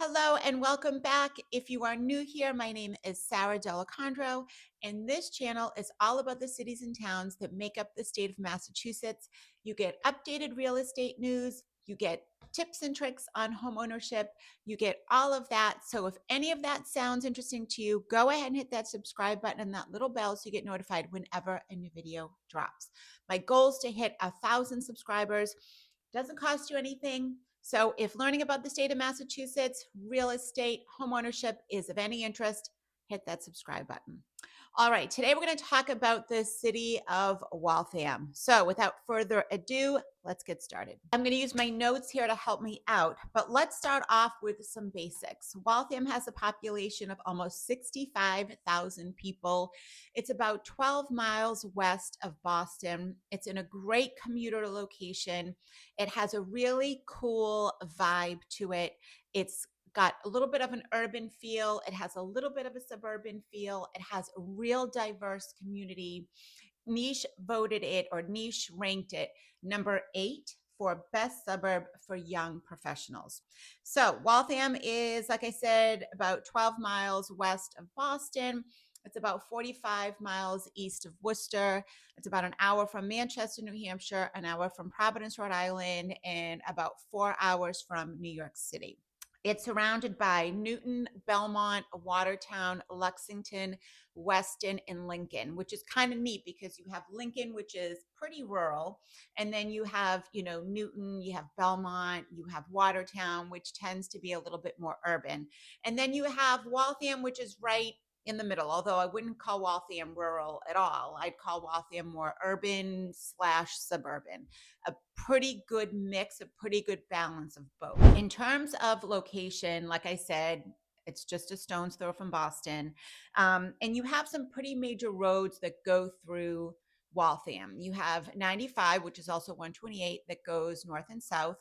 Hello and welcome back. If you are new here, my name is Sarah Delacondro, and this channel is all about the cities and towns that make up the state of Massachusetts. You get updated real estate news, you get tips and tricks on home ownership, you get all of that. So if any of that sounds interesting to you, go ahead and hit that subscribe button and that little bell so you get notified whenever a new video drops. My goal is to hit 1,000 subscribers. Doesn't cost you anything. So if learning about the state of Massachusetts, real estate, homeownership is of any interest, hit that subscribe button. All right, today we're going to talk about the city of Waltham. So without further ado, let's get started. I'm going to use my notes here to help me out, but let's start off with some basics. Waltham has a population of almost 65,000 people. It's about 12 miles west of Boston. It's in a great commuter location. It has a really cool vibe to it. It's got a little bit of an urban feel. It has a little bit of a suburban feel. It has a real diverse community. Niche voted it, or Niche ranked it number 8 for best suburb for young professionals. So Waltham is, like I said, about 12 miles west of Boston. It's about 45 miles east of Worcester. It's about an hour from Manchester, New Hampshire, an hour from Providence, Rhode Island, and about 4 hours from New York City. It's surrounded by Newton, Belmont, Watertown, Lexington, Weston, and Lincoln, which is kind of neat because you have Lincoln, which is pretty rural, and then you have, Newton, you have Belmont, you have Watertown, which tends to be a little bit more urban. And then you have Waltham, which is right in the middle, although I wouldn't call Waltham rural at all. I'd call Waltham more urban slash suburban. A pretty good mix, a pretty good balance of both. In terms of location, like I said, it's just a stone's throw from Boston. And you have some pretty major roads that go through Waltham. You have 95, which is also 128, that goes north and south.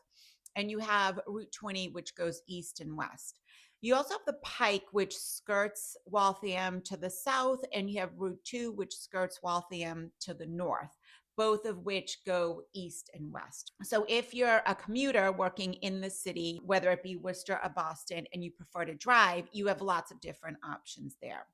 And you have Route 20, which goes east and west. You also have the Pike, which skirts Waltham to the south, and you have Route 2, which skirts Waltham to the north, both of which go east and west. So if you're a commuter working in the city, whether it be Worcester or Boston, and you prefer to drive, you have lots of different options there.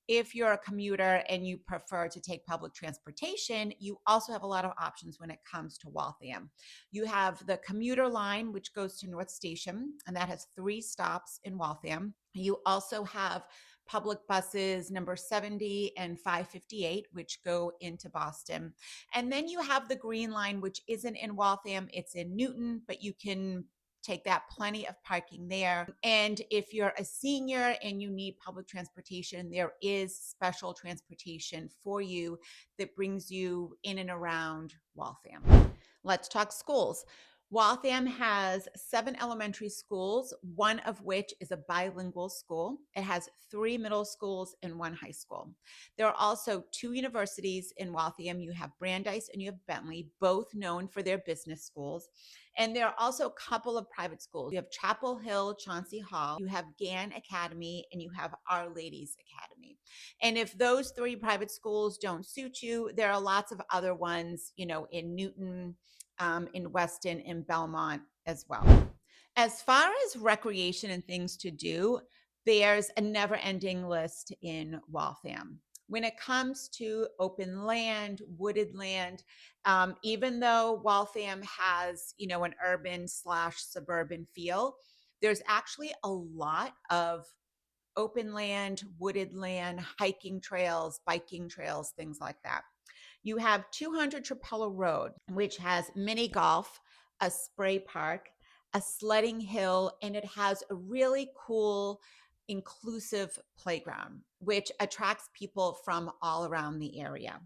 If you're a commuter and you prefer to take public transportation, you also have a lot of options when it comes to Waltham. You have the commuter line, which goes to North Station, and that has 3 stops in Waltham. You also have public buses number 70 and 558, which go into Boston. And then you have the Green Line, which isn't in Waltham, it's in Newton, but you can take that, plenty of parking there. And if you're a senior and you need public transportation, there is special transportation for you that brings you in and around Waltham. Let's talk schools. Waltham has 7 elementary schools, one of which is a bilingual school. It has 3 middle schools and 1 high school. There are also 2 universities in Waltham. You have Brandeis and you have Bentley, both known for their business schools. And there are also a couple of private schools. You have Chapel Hill, Chauncey Hall, you have Gann Academy, and you have Our Ladies Academy. And if those 3 private schools don't suit you, there are lots of other ones, in Newton, in Weston, in Belmont as well. As far as recreation and things to do, there's a never ending list in Waltham. When it comes to open land, wooded land, even though Waltham has, an urban slash suburban feel, there's actually a lot of open land, wooded land, hiking trails, biking trails, things like that. You have 200 Trapello Road, which has mini golf, a spray park, a sledding hill, and it has a really cool, inclusive playground, which attracts people from all around the area.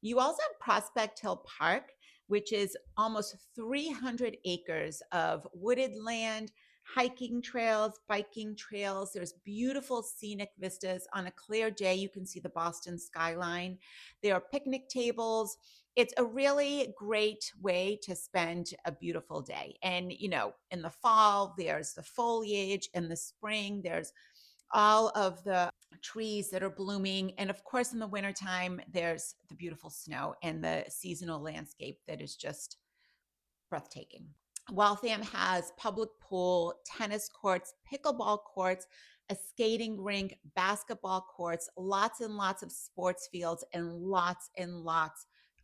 You also have Prospect Hill Park, which is almost 300 acres of wooded land, hiking trails, biking trails. There's beautiful scenic vistas. On a clear day, you can see the Boston skyline. There are picnic tables. It's a really great way to spend a beautiful day. And, in the fall, there's the foliage. In the spring, there's all of the trees that are blooming. And of course, in the wintertime, there's the beautiful snow and the seasonal landscape that is just breathtaking. Waltham has public pool, tennis courts, pickleball courts, a skating rink, basketball courts, lots and lots of sports fields, and lots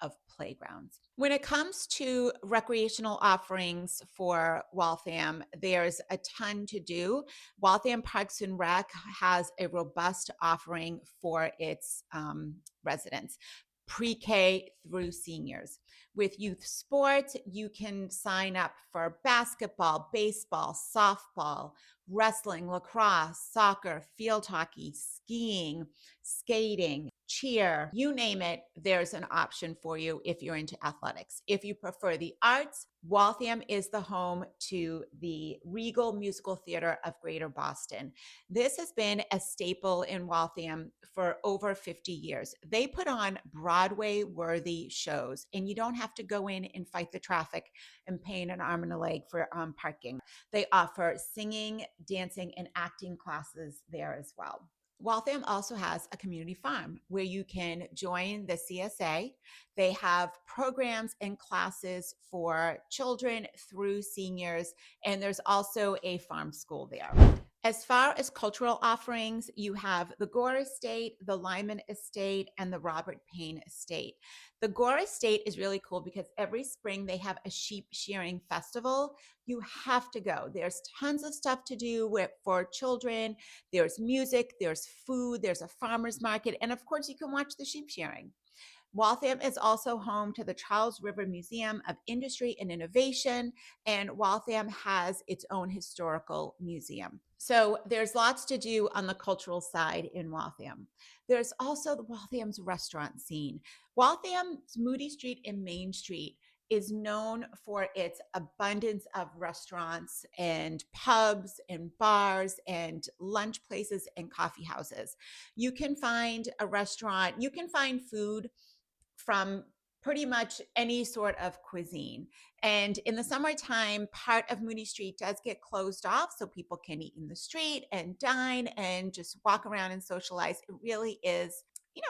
of playgrounds. When it comes to recreational offerings for Waltham, there's a ton to do. Waltham Parks and Rec has a robust offering for its residents, pre-K through seniors. With youth sports, you can sign up for basketball, baseball, softball, wrestling, lacrosse, soccer, field hockey, skiing, skating, cheer, you name it, there's an option for you if you're into athletics. If you prefer the arts, Waltham is the home to the Regal Musical Theater of Greater Boston. This has been a staple in Waltham for over 50 years. They put on Broadway worthy shows, and you don't have to go in and fight the traffic and pay an arm and a leg for parking. They offer singing, dancing, and acting classes there as well. Waltham also has a community farm where you can join the CSA. They have programs and classes for children through seniors, and there's also a farm school there. As far as cultural offerings, you have the Gore Estate, the Lyman Estate, and the Robert Payne Estate. The Gore Estate is really cool because every spring they have a sheep shearing festival. You have to go. There's tons of stuff to do for children. There's music, there's food, there's a farmer's market, and of course, you can watch the sheep shearing. Waltham is also home to the Charles River Museum of Industry and Innovation, and Waltham has its own historical museum. So there's lots to do on the cultural side in Waltham. There's also the Waltham's restaurant scene. Waltham's Moody Street and Main Street is known for its abundance of restaurants and pubs and bars and lunch places and coffee houses. You can find a restaurant, you can find food from pretty much any sort of cuisine. And in the summertime, part of Moody Street does get closed off so people can eat in the street and dine and just walk around and socialize. It really is,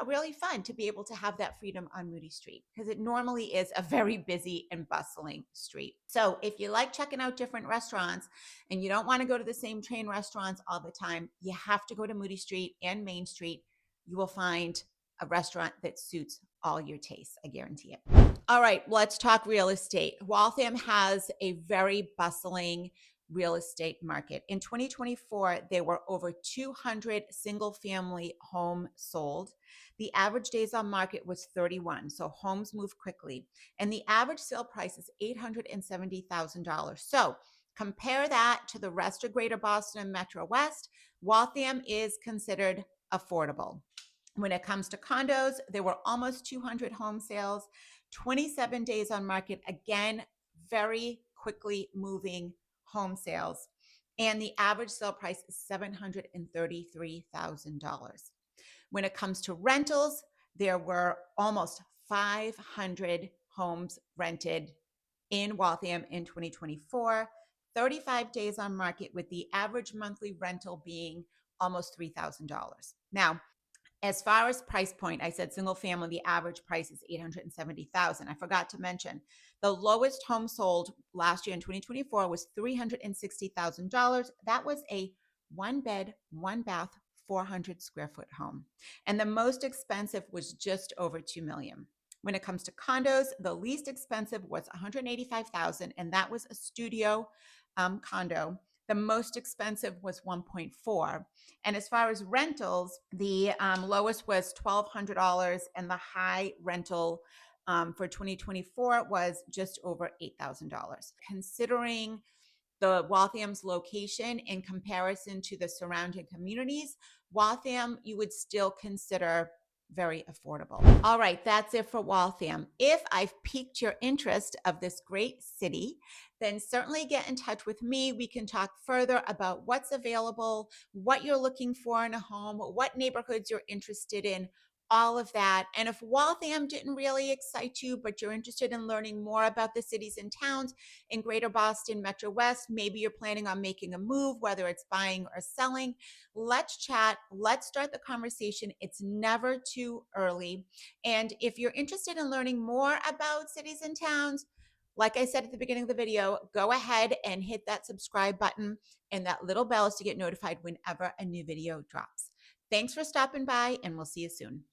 really fun to be able to have that freedom on Moody Street because it normally is a very busy and bustling street. So if you like checking out different restaurants and you don't want to go to the same chain restaurants all the time, you have to go to Moody Street and Main Street. You will find a restaurant that suits all your tastes. I guarantee it. All right, let's talk real estate. Waltham has a very bustling real estate market. In 2024, there were over 200 single family homes sold. The average days on market was 31, so homes move quickly. And the average sale price is $870,000. So compare that to the rest of Greater Boston and MetroWest. Waltham is considered affordable. When it comes to condos, there were almost 200 home sales, 27 days on market. Again, very quickly moving home sales. And the average sale price is $733,000. When it comes to rentals, there were almost 500 homes rented in Waltham in 2024, 35 days on market, with the average monthly rental being almost $3,000. Now, as far as price point, I said single family, the average price is $870,000. I forgot to mention the lowest home sold last year in 2024 was $360,000. That was a one bed, one bath, 400 square foot home. And the most expensive was just over 2 million. When it comes to condos, the least expensive was 185,000, and that was a studio condo. The most expensive was 1.4. And as far as rentals, the lowest was $1,200, and the high rental for 2024 was just over $8,000. Considering the Waltham's location in comparison to the surrounding communities, Waltham you would still consider very affordable. All right, that's it for Waltham. If I've piqued your interest of this great city, then certainly get in touch with me. We can talk further about what's available, what you're looking for in a home, what neighborhoods you're interested in, all of that. And if Waltham didn't really excite you, but you're interested in learning more about the cities and towns in Greater Boston, MetroWest, maybe you're planning on making a move, whether it's buying or selling, let's chat. Let's start the conversation. It's never too early. And if you're interested in learning more about cities and towns, Like I said at the beginning of the video, go ahead and hit that subscribe button and that little bell to get notified whenever a new video drops. Thanks for stopping by, and we'll see you soon.